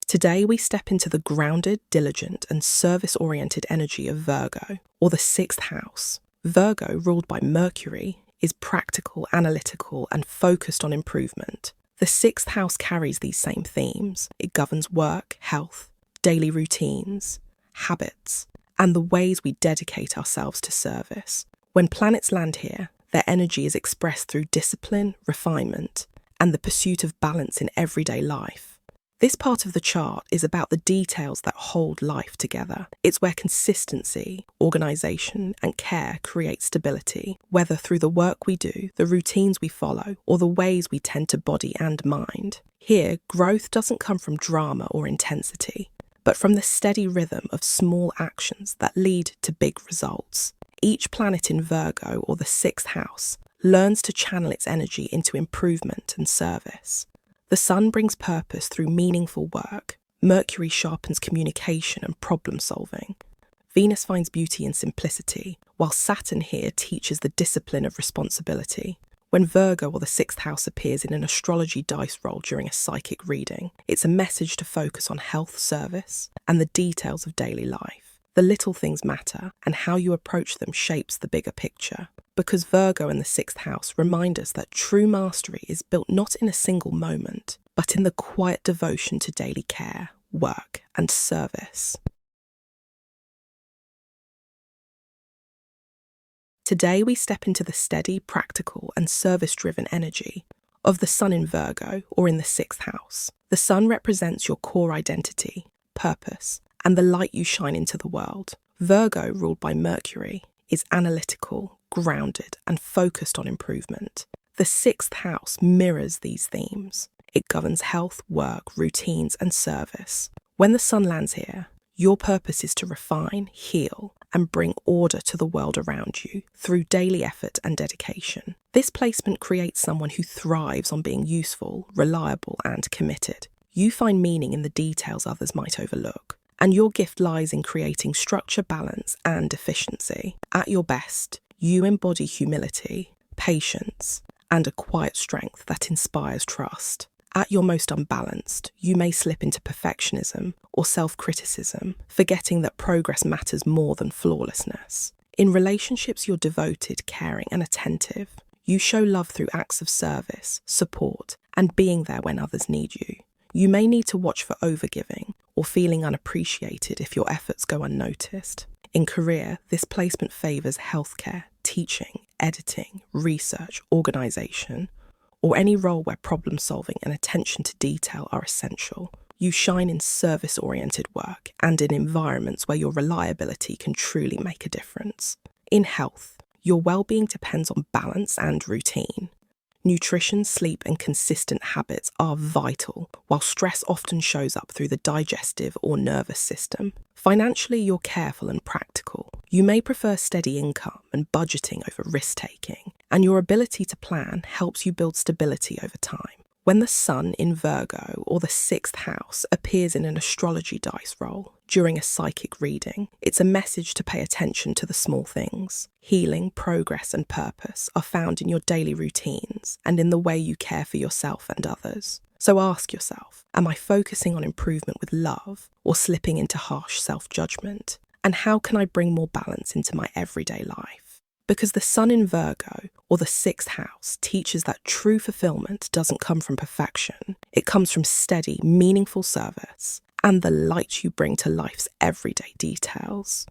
Today we step into the grounded, diligent, and service-oriented energy of Virgo, or the sixth house. Virgo, ruled by Mercury, is practical, analytical, and focused on improvement. The sixth house carries these same themes. It governs work, health, daily routines, habits, and the ways we dedicate ourselves to service. When planets land here, their energy is expressed through discipline, refinement, and the pursuit of balance in everyday life. This part of the chart is about the details that hold life together. It's where consistency, organisation, and care create stability, whether through the work we do, the routines we follow, or the ways we tend to body and mind. Here, growth doesn't come from drama or intensity, but from the steady rhythm of small actions that lead to big results. Each planet in Virgo, or the sixth house, learns to channel its energy into improvement and service. The Sun brings purpose through meaningful work. Mercury sharpens communication and problem solving. Venus finds beauty in simplicity, while Saturn here teaches the discipline of responsibility. When Virgo, or the sixth house, appears in an astrology dice roll during a psychic reading, it's a message to focus on health, service, and the details of daily life. The little things matter, and how you approach them shapes the bigger picture. Because Virgo and the sixth house remind us that true mastery is built not in a single moment, but in the quiet devotion to daily care, work, and service. Today we step into the steady, practical, and service-driven energy of the Sun in Virgo, or in the sixth house. The Sun represents your core identity, purpose, and the light you shine into the world. Virgo, ruled by Mercury, is analytical, grounded, and focused on improvement. The sixth house mirrors these themes. It governs health, work, routines, and service. When the Sun lands here, your purpose is to refine, heal, and bring order to the world around you through daily effort and dedication. This placement creates someone who thrives on being useful, reliable, and committed. You find meaning in the details others might overlook, and your gift lies in creating structure, balance, and efficiency. At your best, you embody humility, patience, and a quiet strength that inspires trust. At your most unbalanced, you may slip into perfectionism or self-criticism, forgetting that progress matters more than flawlessness. In relationships, you're devoted, caring, and attentive. You show love through acts of service, support, and being there when others need you. You may need to watch for overgiving or feeling unappreciated if your efforts go unnoticed. In career, this placement favours healthcare, teaching, editing, research, organisation, or any role where problem solving and attention to detail are essential. You shine in service-oriented work and in environments where your reliability can truly make a difference. In health, your well-being depends on balance and routine. Nutrition, sleep, and consistent habits are vital, while stress often shows up through the digestive or nervous system. Financially, you're careful and practical. You may prefer steady income and budgeting over risk-taking, and your ability to plan helps you build stability over time. When the Sun in Virgo, or the sixth house, appears in an astrology dice roll during a psychic reading, it's a message to pay attention to the small things. Healing, progress, and purpose are found in your daily routines and in the way you care for yourself and others. So ask yourself, am I focusing on improvement with love or slipping into harsh self-judgment? And how can I bring more balance into my everyday life? Because the Sun in Virgo, or the sixth house, teaches that true fulfillment doesn't come from perfection. It comes from steady, meaningful service and the light you bring to life's everyday details.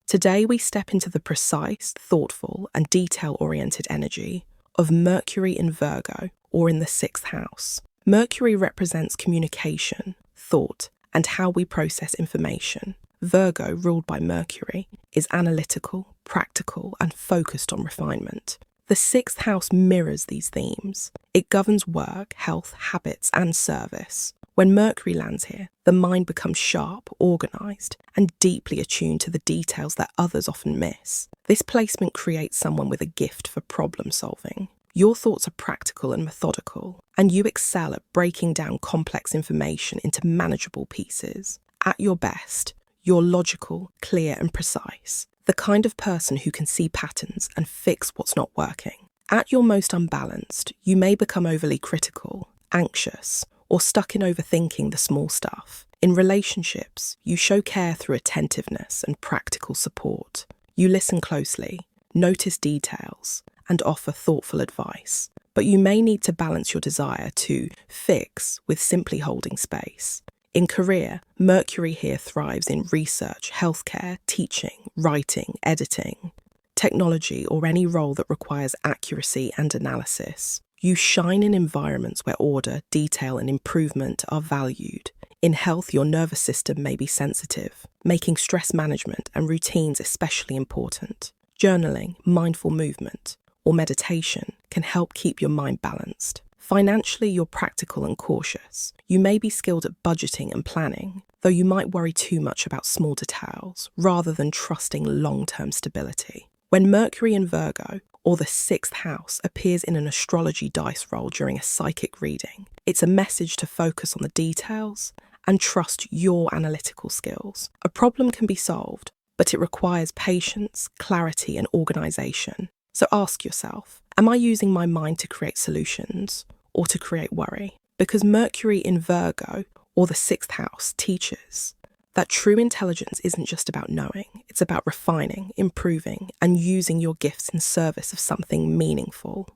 Today we step into the precise, thoughtful, and detail-oriented energy of Mercury in Virgo, or in the sixth house. Mercury represents communication, thought, and how we process information. Virgo, ruled by Mercury, is analytical, practical, and focused on refinement. The sixth house mirrors these themes. It governs work, health, habits, and service. When Mercury lands here, the mind becomes sharp, organised, and deeply attuned to the details that others often miss. This placement creates someone with a gift for problem solving. Your thoughts are practical and methodical, and you excel at breaking down complex information into manageable pieces. At your best, you're logical, clear, and precise, the kind of person who can see patterns and fix what's not working. At your most unbalanced, you may become overly critical, anxious, or stuck in overthinking the small stuff. In relationships, you show care through attentiveness and practical support. You listen closely, notice details, and offer thoughtful advice. But you may need to balance your desire to fix with simply holding space. In career, Mercury here thrives in research, healthcare, teaching, writing, editing, technology, or any role that requires accuracy and analysis. You shine in environments where order, detail, and improvement are valued. In health, your nervous system may be sensitive, making stress management and routines especially important. Journaling, mindful movement, or meditation can help keep your mind balanced. Financially, you're practical and cautious. You may be skilled at budgeting and planning, though you might worry too much about small details rather than trusting long-term stability. When Mercury in Virgo, or the 6th house, appears in an astrology dice roll during a psychic reading, it's a message to focus on the details and trust your analytical skills. A problem can be solved, but it requires patience, clarity, and organization. So ask yourself, am I using my mind to create solutions or to create worry? Because Mercury in Virgo, or the 6th house, teaches that true intelligence isn't just about knowing, it's about refining, improving, and using your gifts in service of something meaningful.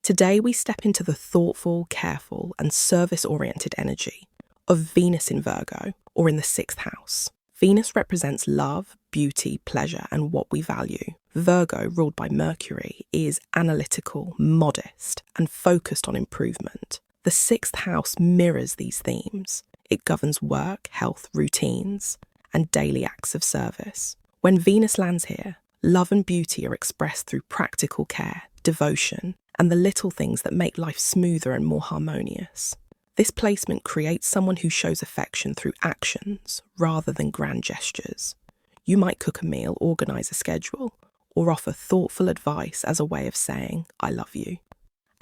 Today we step into the thoughtful, careful, and service-oriented energy of Venus in Virgo, or in the 6th house. Venus represents love, beauty, pleasure, and what we value. Virgo, ruled by Mercury, is analytical, modest, and focused on improvement. The 6th house mirrors these themes. It governs work, health, routines, and daily acts of service. When Venus lands here, love and beauty are expressed through practical care, devotion, and the little things that make life smoother and more harmonious. This placement creates someone who shows affection through actions rather than grand gestures. You might cook a meal, organise a schedule, or offer thoughtful advice as a way of saying, I love you.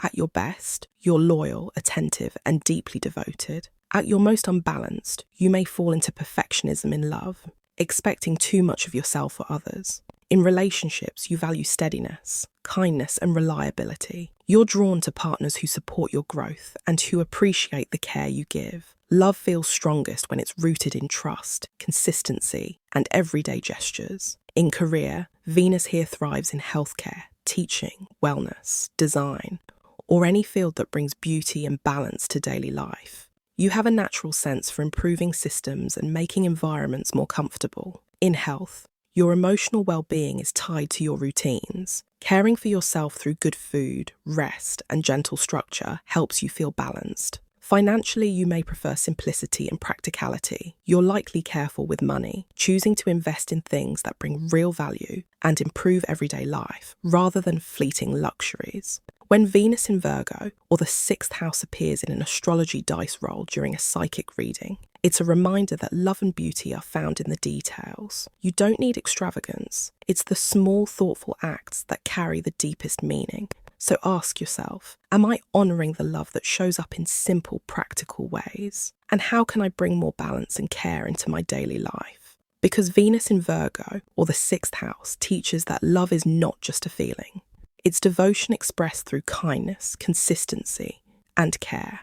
At your best, you're loyal, attentive, and deeply devoted. At your most unbalanced, you may fall into perfectionism in love, expecting too much of yourself or others. In relationships, you value steadiness, kindness, and reliability. You're drawn to partners who support your growth and who appreciate the care you give. Love feels strongest when it's rooted in trust, consistency, and everyday gestures. In career, Venus here thrives in healthcare, teaching, wellness, design, or any field that brings beauty and balance to daily life. You have a natural sense for improving systems and making environments more comfortable. In health, your emotional well-being is tied to your routines. Caring for yourself through good food, rest, and gentle structure helps you feel balanced. Financially, you may prefer simplicity and practicality. You're likely careful with money, choosing to invest in things that bring real value and improve everyday life, rather than fleeting luxuries. When Venus in Virgo, or the 6th house, appears in an astrology dice roll during a psychic reading, it's a reminder that love and beauty are found in the details. You don't need extravagance. It's the small, thoughtful acts that carry the deepest meaning. So ask yourself, am I honouring the love that shows up in simple, practical ways? And how can I bring more balance and care into my daily life? Because Venus in Virgo, or the 6th house, teaches that love is not just a feeling. It's devotion expressed through kindness, consistency, and care.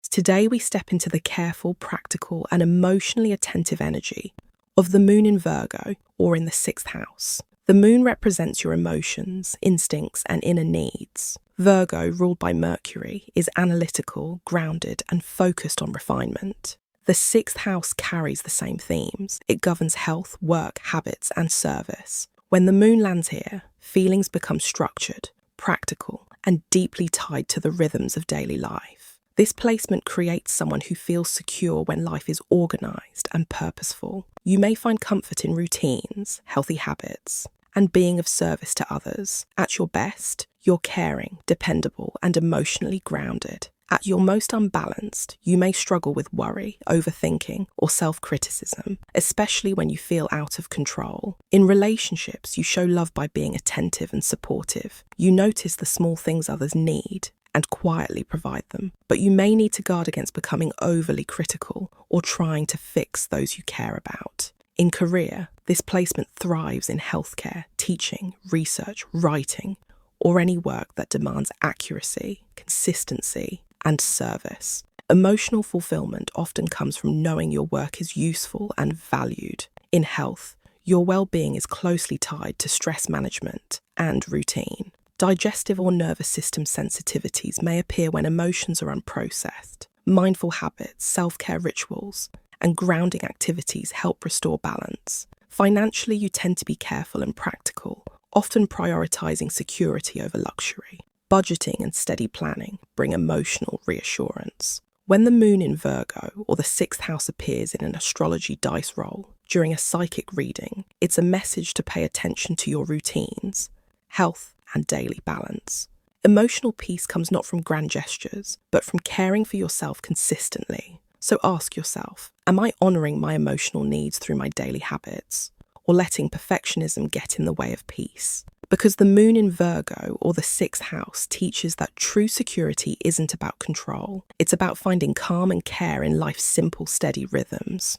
Today we step into the careful, practical, and emotionally attentive energy of the moon in Virgo, or in the 6th house. The moon represents your emotions, instincts, and inner needs. Virgo, ruled by Mercury, is analytical, grounded, and focused on refinement. The 6th house carries the same themes. It governs health, work, habits, and service. When the moon lands here, feelings become structured, practical, and deeply tied to the rhythms of daily life. This placement creates someone who feels secure when life is organised and purposeful. You may find comfort in routines, healthy habits, and being of service to others. At your best, you're caring, dependable, and emotionally grounded. At your most unbalanced, you may struggle with worry, overthinking, or self-criticism, especially when you feel out of control. In relationships, you show love by being attentive and supportive. You notice the small things others need and quietly provide them, but you may need to guard against becoming overly critical or trying to fix those you care about. In career, this placement thrives in healthcare, teaching, research, writing, or any work that demands accuracy, consistency, and service. Emotional fulfillment often comes from knowing your work is useful and valued. In health, your well-being is closely tied to stress management and routine. Digestive or nervous system sensitivities may appear when emotions are unprocessed. Mindful habits, self-care rituals, and grounding activities help restore balance. Financially, you tend to be careful and practical, often prioritizing security over luxury. Budgeting and steady planning bring emotional reassurance. When the moon in Virgo or the sixth house appears in an astrology dice roll during a psychic reading, it's a message to pay attention to your routines, health, and daily balance. Emotional peace comes not from grand gestures, but from caring for yourself consistently. So ask yourself, am I honoring my emotional needs through my daily habits, or letting perfectionism get in the way of peace? Because the moon in Virgo or the sixth house teaches that true security isn't about control. It's about finding calm and care in life's simple, steady rhythms.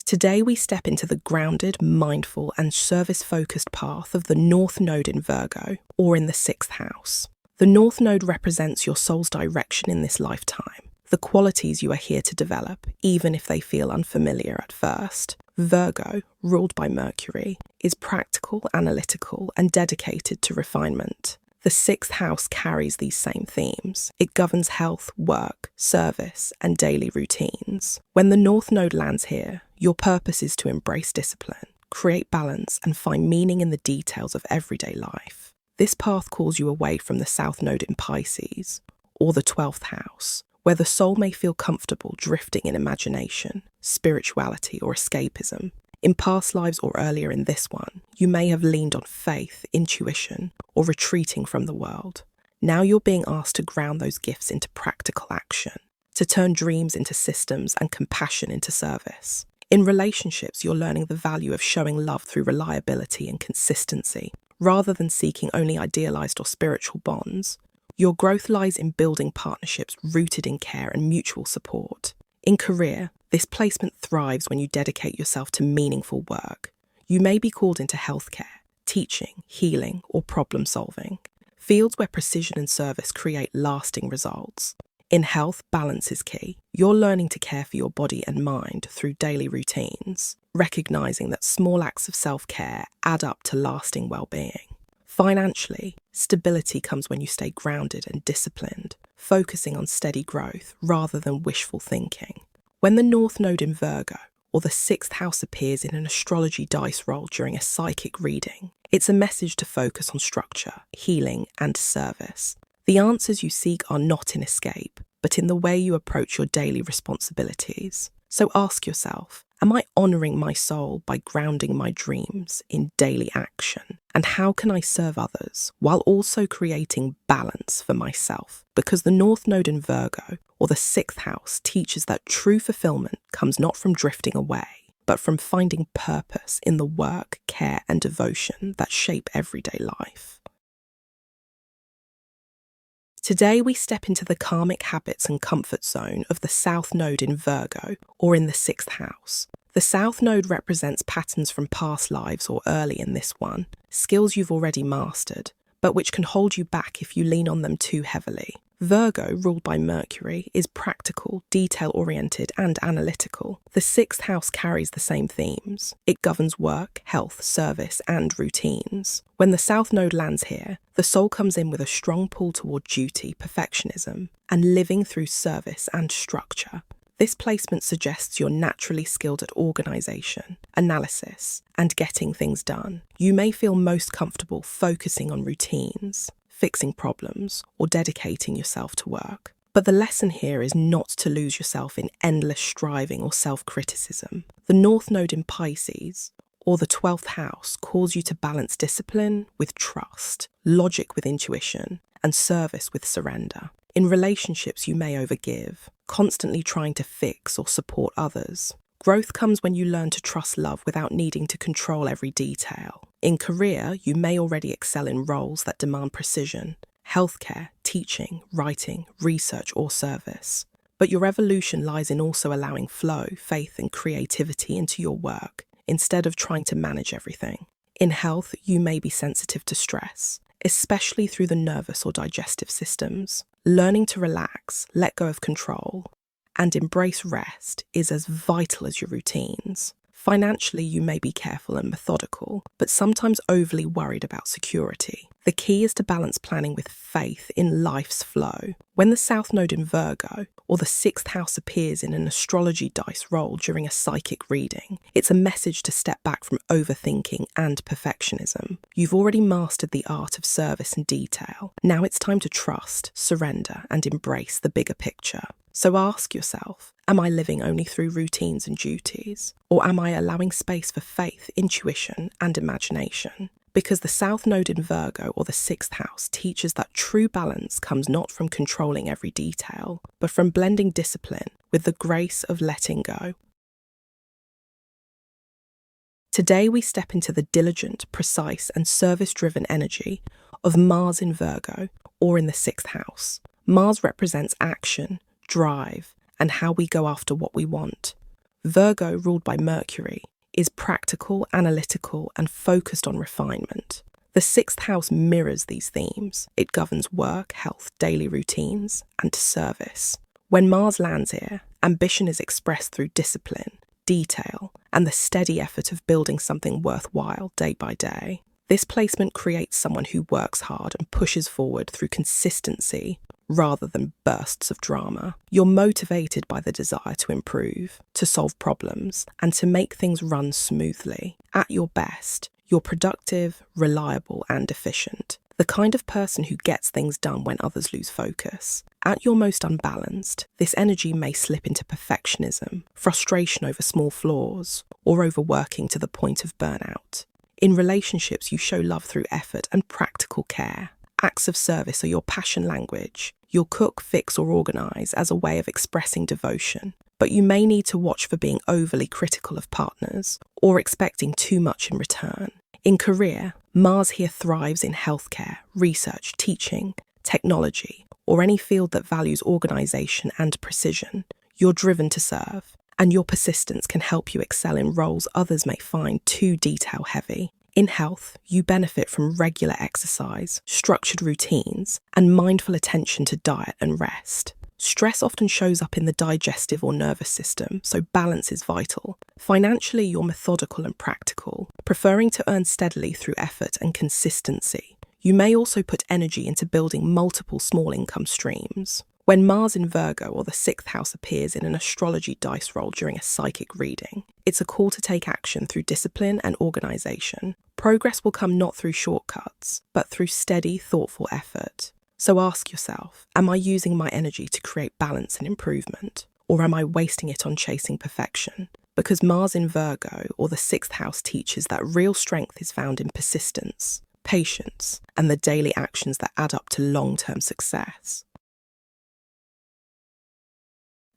Today we step into the grounded, mindful, and service-focused path of the North Node in Virgo, or in the sixth house. The North Node represents your soul's direction in this lifetime, the qualities you are here to develop, even if they feel unfamiliar at first. Virgo, ruled by Mercury, is practical, analytical, and dedicated to refinement. The sixth house carries these same themes. It governs health, work, service, and daily routines. When the North Node lands here, your purpose is to embrace discipline, create balance, and find meaning in the details of everyday life. This path calls you away from the South Node in Pisces, or the 12th house, where the soul may feel comfortable drifting in imagination, spirituality, or escapism. In past lives or earlier in this one, you may have leaned on faith, intuition, or retreating from the world. Now you're being asked to ground those gifts into practical action, to turn dreams into systems and compassion into service. In relationships, you're learning the value of showing love through reliability and consistency. Rather than seeking only idealized or spiritual bonds, your growth lies in building partnerships rooted in care and mutual support. In career, this placement thrives when you dedicate yourself to meaningful work. You may be called into healthcare, teaching, healing, or problem solving, fields where precision and service create lasting results. In health, balance is key. You're learning to care for your body and mind through daily routines, recognizing that small acts of self-care add up to lasting well-being. Financially, stability comes when you stay grounded and disciplined, focusing on steady growth rather than wishful thinking. When the North Node in Virgo or the sixth house appears in an astrology dice roll during a psychic reading, it's a message to focus on structure, healing, and service. The answers you seek are not in escape, but in the way you approach your daily responsibilities. So ask yourself, am I honoring my soul by grounding my dreams in daily action? And how can I serve others while also creating balance for myself? Because the North Node in Virgo or the sixth house teaches that true fulfillment comes not from drifting away, but from finding purpose in the work, care, and devotion that shape everyday life. Today we step into the karmic habits and comfort zone of the South Node in Virgo or in the sixth house. The South Node represents patterns from past lives or early in this one, skills you've already mastered, but which can hold you back if you lean on them too heavily. Virgo, ruled by Mercury, is practical, detail-oriented, and analytical. The sixth house carries the same themes. It governs work, health, service, and routines. When the South Node lands here, the soul comes in with a strong pull toward duty, perfectionism, and living through service and structure. This placement suggests you're naturally skilled at organisation, analysis, and getting things done. You may feel most comfortable focusing on routines, fixing problems, or dedicating yourself to work. But the lesson here is not to lose yourself in endless striving or self-criticism. The North Node in Pisces, or the 12th house, calls you to balance discipline with trust, logic with intuition, and service with surrender. In relationships, you may overgive, constantly trying to fix or support others. Growth comes when you learn to trust love without needing to control every detail. In career, you may already excel in roles that demand precision, healthcare, teaching, writing, research, or service. But your evolution lies in also allowing flow, faith, and creativity into your work, instead of trying to manage everything. In health, you may be sensitive to stress, especially through the nervous or digestive systems. Learning to relax, let go of control, and embrace rest is as vital as your routines. Financially, you may be careful and methodical, but sometimes overly worried about security. The key is to balance planning with faith in life's flow. When the South Node in Virgo or the sixth house appears in an astrology dice roll during a psychic reading, it's a message to step back from overthinking and perfectionism. You've already mastered the art of service and detail. Now it's time to trust, surrender, and embrace the bigger picture. So ask yourself, am I living only through routines and duties? Or am I allowing space for faith, intuition, and imagination? Because the South Node in Virgo or the sixth house teaches that true balance comes not from controlling every detail, but from blending discipline with the grace of letting go. Today we step into the diligent, precise, and service-driven energy of Mars in Virgo or in the sixth house. Mars represents action, drive, and how we go after what we want. Virgo, ruled by Mercury, is practical, analytical, and focused on refinement. The sixth house mirrors these themes. It governs work, health, daily routines, and service. When Mars lands here, ambition is expressed through discipline, detail, and the steady effort of building something worthwhile day by day. This placement creates someone who works hard and pushes forward through consistency rather than bursts of drama. You're motivated by the desire to improve, to solve problems, and to make things run smoothly. At your best, you're productive, reliable, and efficient. The kind of person who gets things done when others lose focus. At your most unbalanced, this energy may slip into perfectionism, frustration over small flaws, or overworking to the point of burnout. In relationships, you show love through effort and practical care. Acts of service are your passion language. You'll cook, fix, or organise as a way of expressing devotion. But you may need to watch for being overly critical of partners or expecting too much in return. In career, Mars here thrives in healthcare, research, teaching, technology, or any field that values organisation and precision. You're driven to serve, and your persistence can help you excel in roles others may find too detail-heavy. In health, you benefit from regular exercise, structured routines, and mindful attention to diet and rest. Stress often shows up in the digestive or nervous system, so balance is vital. Financially, you're methodical and practical, preferring to earn steadily through effort and consistency. You may also put energy into building multiple small income streams. When Mars in Virgo or the sixth house appears in an astrology dice roll during a psychic reading, it's a call to take action through discipline and organisation. Progress will come not through shortcuts, but through steady, thoughtful effort. So ask yourself, am I using my energy to create balance and improvement? Or am I wasting it on chasing perfection? Because Mars in Virgo or the sixth house teaches that real strength is found in persistence, patience, and the daily actions that add up to long-term success.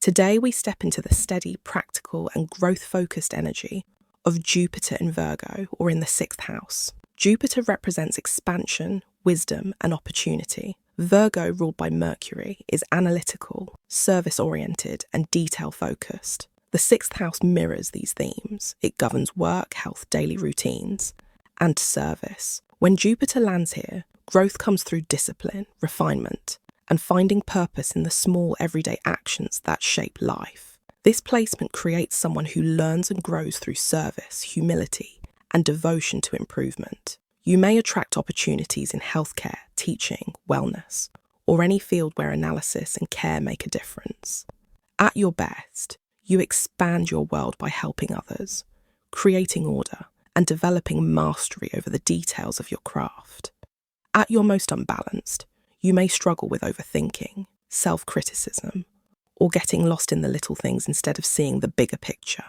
Today we step into the steady, practical, and growth-focused energy of Jupiter in Virgo or in the sixth house. Jupiter represents expansion, wisdom, and opportunity. Virgo, ruled by Mercury, is analytical, service-oriented, and detail-focused. The sixth house mirrors these themes. It governs work, health, daily routines, and service. When Jupiter lands here, growth comes through discipline, refinement, and finding purpose in the small everyday actions that shape life. This placement creates someone who learns and grows through service, humility, and devotion to improvement. You may attract opportunities in healthcare, teaching, wellness, or any field where analysis and care make a difference. At your best, you expand your world by helping others, creating order, and developing mastery over the details of your craft. At your most unbalanced, you may struggle with overthinking, self-criticism, or getting lost in the little things instead of seeing the bigger picture.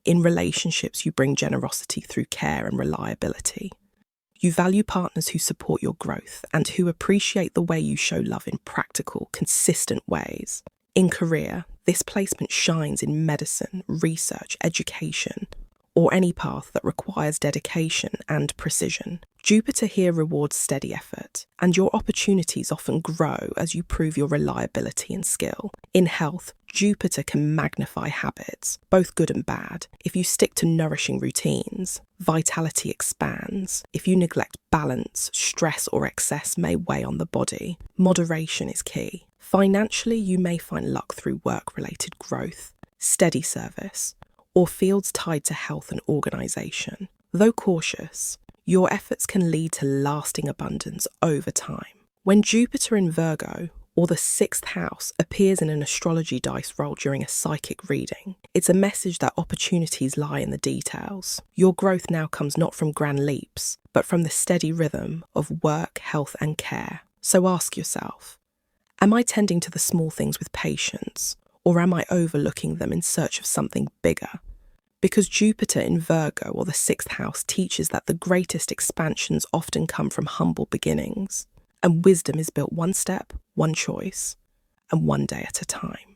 In relationships, you bring generosity through care and reliability. You value partners who support your growth and who appreciate the way you show love in practical, consistent ways. In career, this placement shines in medicine, research, education, or any path that requires dedication and precision. Jupiter here rewards steady effort, and your opportunities often grow as you prove your reliability and skill. In health, Jupiter can magnify habits, both good and bad. If you stick to nourishing routines, vitality expands. If you neglect balance, stress or excess may weigh on the body. Moderation is key. Financially, you may find luck through work-related growth, steady service, or fields tied to health and organisation. Though cautious, your efforts can lead to lasting abundance over time. When Jupiter in Virgo, or the 6th house, appears in an astrology dice roll during a psychic reading, it's a message that opportunities lie in the details. Your growth now comes not from grand leaps, but from the steady rhythm of work, health and care. So ask yourself, am I tending to the small things with patience, or am I overlooking them in search of something bigger? Because Jupiter in Virgo, or the 6th house, teaches that the greatest expansions often come from humble beginnings, and wisdom is built one step, one choice, and one day at a time.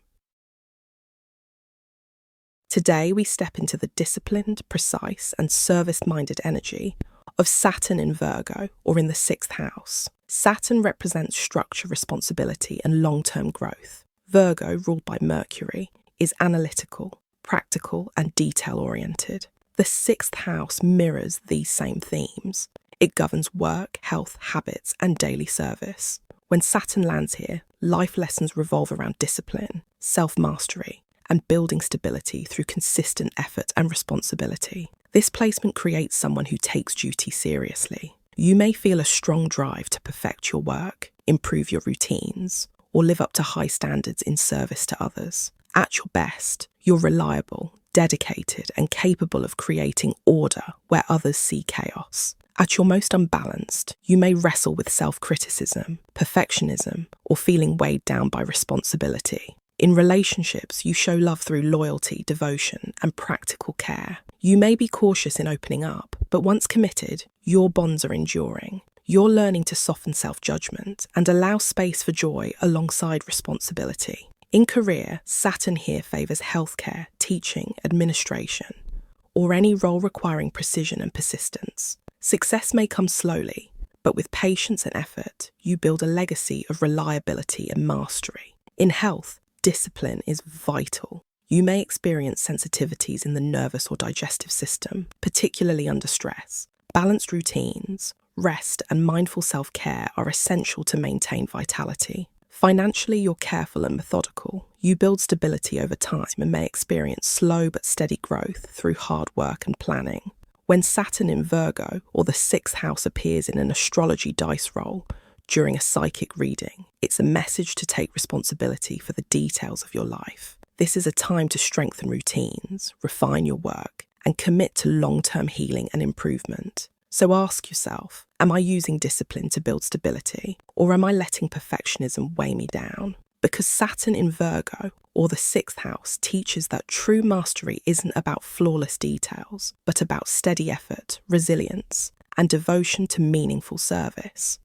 Today we step into the disciplined, precise, and service-minded energy of Saturn in Virgo, or in the 6th house. Saturn represents structure, responsibility, and long-term growth. Virgo, ruled by Mercury, is analytical, practical, and detail-oriented. The 6th house mirrors these same themes. It governs work, health, habits, and daily service. When Saturn lands here, life lessons revolve around discipline, self-mastery, and building stability through consistent effort and responsibility. This placement creates someone who takes duty seriously. You may feel a strong drive to perfect your work, improve your routines, or live up to high standards in service to others. At your best, you're reliable, dedicated, and capable of creating order where others see chaos. At your most unbalanced, you may wrestle with self-criticism, perfectionism, or feeling weighed down by responsibility. In relationships, you show love through loyalty, devotion, and practical care. You may be cautious in opening up, but once committed, your bonds are enduring. You're learning to soften self-judgment and allow space for joy alongside responsibility. In career, Saturn here favours healthcare, teaching, administration, or any role requiring precision and persistence. Success may come slowly, but with patience and effort, you build a legacy of reliability and mastery. In health, discipline is vital. You may experience sensitivities in the nervous or digestive system, particularly under stress. Balanced routines, rest, and mindful self-care are essential to maintain vitality. Financially, you're careful and methodical. You build stability over time and may experience slow but steady growth through hard work and planning. When Saturn in Virgo, or the 6th house, appears in an astrology dice roll during a psychic reading, it's a message to take responsibility for the details of your life. This is a time to strengthen routines, refine your work, and commit to long-term healing and improvement. So ask yourself, am I using discipline to build stability, or am I letting perfectionism weigh me down? Because Saturn in Virgo, or the 6th house, teaches that true mastery isn't about flawless details, but about steady effort, resilience, and devotion to meaningful service.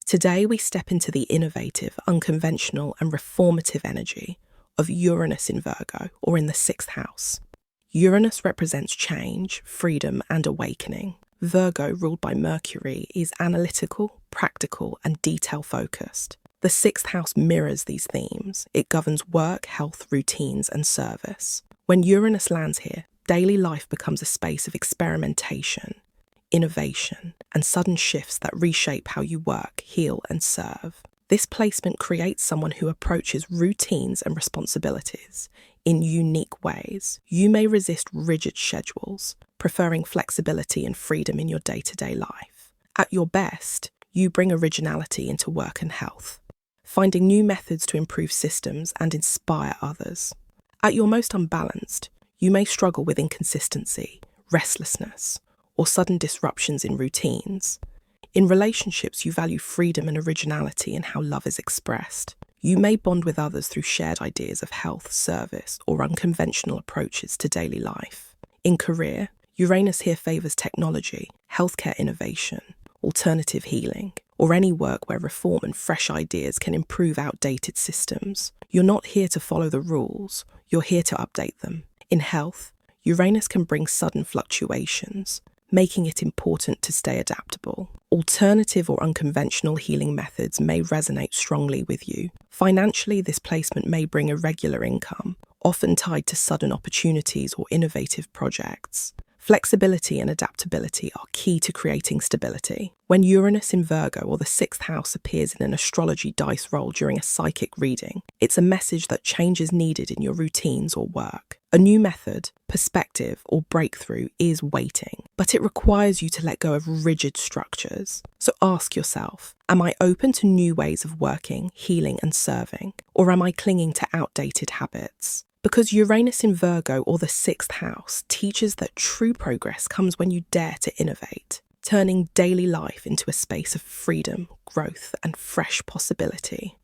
Today we step into the innovative, unconventional, and reformative energy of Uranus in Virgo, or in the 6th house. Uranus represents change, freedom, and awakening. Virgo, ruled by Mercury, is analytical, practical, and detail-focused. The 6th house mirrors these themes. It governs work, health, routines, and service. When Uranus lands here, daily life becomes a space of experimentation, innovation, and sudden shifts that reshape how you work, heal, and serve. This placement creates someone who approaches routines and responsibilities in unique ways. You may resist rigid schedules, preferring flexibility and freedom in your day-to-day life. At your best, you bring originality into work and health, finding new methods to improve systems and inspire others. At your most unbalanced, you may struggle with inconsistency, restlessness, or sudden disruptions in routines. In relationships, you value freedom and originality in how love is expressed. You may bond with others through shared ideas of health, service, or unconventional approaches to daily life. In career, Uranus here favours technology, healthcare innovation, alternative healing, or any work where reform and fresh ideas can improve outdated systems. You're not here to follow the rules, you're here to update them. In health, Uranus can bring sudden fluctuations, making it important to stay adaptable. Alternative or unconventional healing methods may resonate strongly with you. Financially, this placement may bring irregular income, often tied to sudden opportunities or innovative projects. Flexibility and adaptability are key to creating stability. When Uranus in Virgo or the sixth house appears in an astrology dice roll during a psychic reading, it's a message that change is needed in your routines or work. A new method, perspective, or breakthrough is waiting, but it requires you to let go of rigid structures. So ask yourself, am I open to new ways of working, healing, and serving, or am I clinging to outdated habits? Because Uranus in Virgo or the sixth house teaches that true progress comes when you dare to innovate, turning daily life into a space of freedom, growth, and fresh possibility.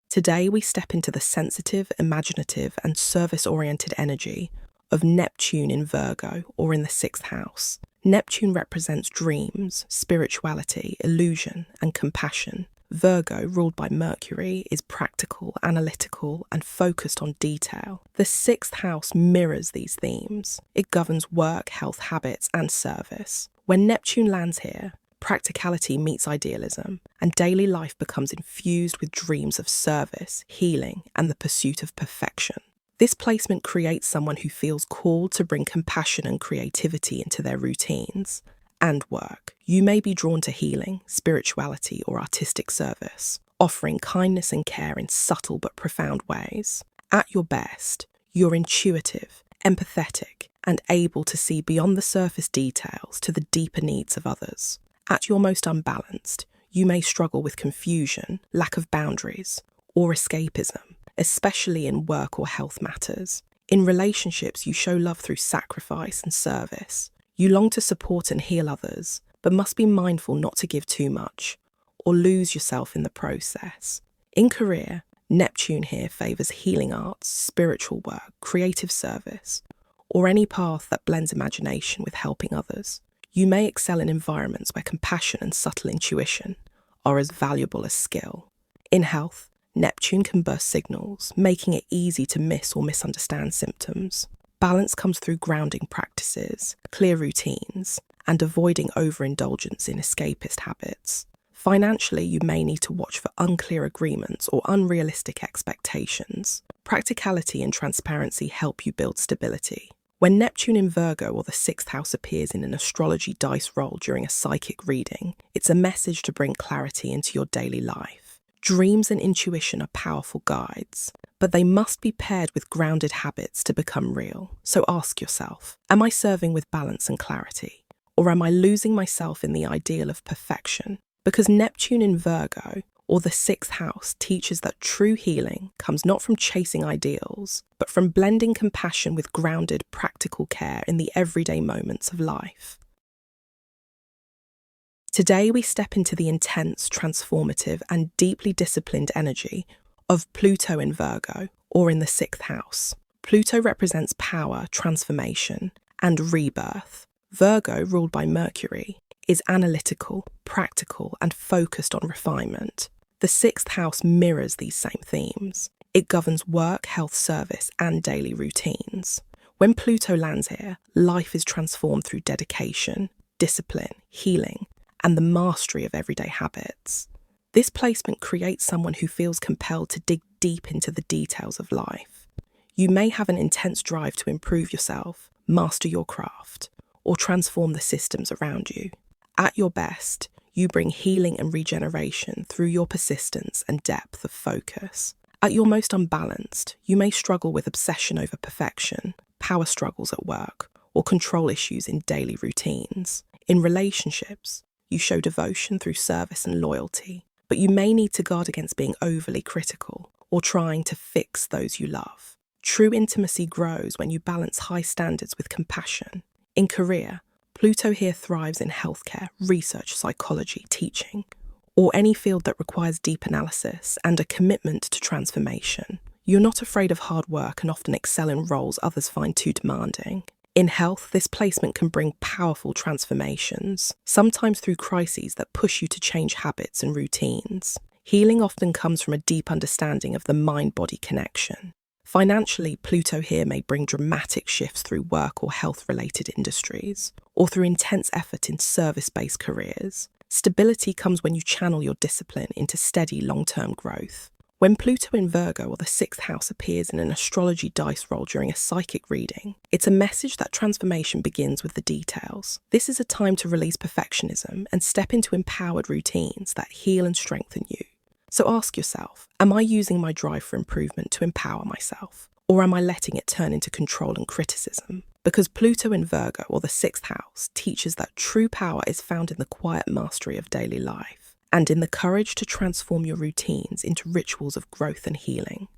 Today we step into the sensitive, imaginative, and service-oriented energy of Neptune in Virgo or in the sixth house. Neptune represents dreams, spirituality, illusion, and compassion. Virgo, ruled by Mercury, is practical, analytical, and focused on detail. The sixth house mirrors these themes. It governs work, health, habits, and service. When Neptune lands here, practicality meets idealism, and daily life becomes infused with dreams of service, healing, and the pursuit of perfection. This placement creates someone who feels called to bring compassion and creativity into their routines and work. You may be drawn to healing, spirituality, or artistic service, offering kindness and care in subtle but profound ways. At your best, you're intuitive, empathetic, and able to see beyond the surface details to the deeper needs of others. At your most unbalanced, you may struggle with confusion, lack of boundaries, or escapism, especially in work or health matters. In relationships, you show love through sacrifice and service. You long to support and heal others, but must be mindful not to give too much or lose yourself in the process. In career, Neptune here favours healing arts, spiritual work, creative service, or any path that blends imagination with helping others. You may excel in environments where compassion and subtle intuition are as valuable as skill. In health, Neptune can burst signals, making it easy to miss or misunderstand symptoms. Balance comes through grounding practices, clear routines, and avoiding overindulgence in escapist habits. Financially, you may need to watch for unclear agreements or unrealistic expectations. Practicality and transparency help you build stability. When Neptune in Virgo or the sixth house appears in an astrology dice roll during a psychic reading, it's a message to bring clarity into your daily life. Dreams and intuition are powerful guides, but they must be paired with grounded habits to become real. So ask yourself, am I serving with balance and clarity? Or am I losing myself in the ideal of perfection? Because Neptune in Virgo, or the sixth house, teaches that true healing comes not from chasing ideals, but from blending compassion with grounded, practical care in the everyday moments of life. Today we step into the intense, transformative, and deeply disciplined energy of Pluto in Virgo, or in the sixth house. Pluto represents power, transformation, and rebirth. Virgo, ruled by Mercury, is analytical, practical, and focused on refinement. The sixth house mirrors these same themes. It governs work, health, service, and daily routines. When Pluto lands here, life is transformed through dedication, discipline, healing, and the mastery of everyday habits. This placement creates someone who feels compelled to dig deep into the details of life. You may have an intense drive to improve yourself, master your craft, or transform the systems around you. At your best, you bring healing and regeneration through your persistence and depth of focus. At your most unbalanced, you may struggle with obsession over perfection, power struggles at work, or control issues in daily routines. In relationships, you show devotion through service and loyalty, but you may need to guard against being overly critical or trying to fix those you love. True intimacy grows when you balance high standards with compassion. In career, Pluto here thrives in healthcare, research, psychology, teaching, or any field that requires deep analysis and a commitment to transformation. You're not afraid of hard work and often excel in roles others find too demanding. In health, this placement can bring powerful transformations, sometimes through crises that push you to change habits and routines. Healing often comes from a deep understanding of the mind-body connection. Financially, Pluto here may bring dramatic shifts through work or health-related industries, or through intense effort in service-based careers. Stability comes when you channel your discipline into steady long-term growth. When Pluto in Virgo or the 6th house appears in an astrology dice roll during a psychic reading, it's a message that transformation begins with the details. This is a time to release perfectionism and step into empowered routines that heal and strengthen you. So ask yourself, am I using my drive for improvement to empower myself? Or am I letting it turn into control and criticism? Because Pluto in Virgo or the 6th house teaches that true power is found in the quiet mastery of daily life, and in the courage to transform your routines into rituals of growth and healing.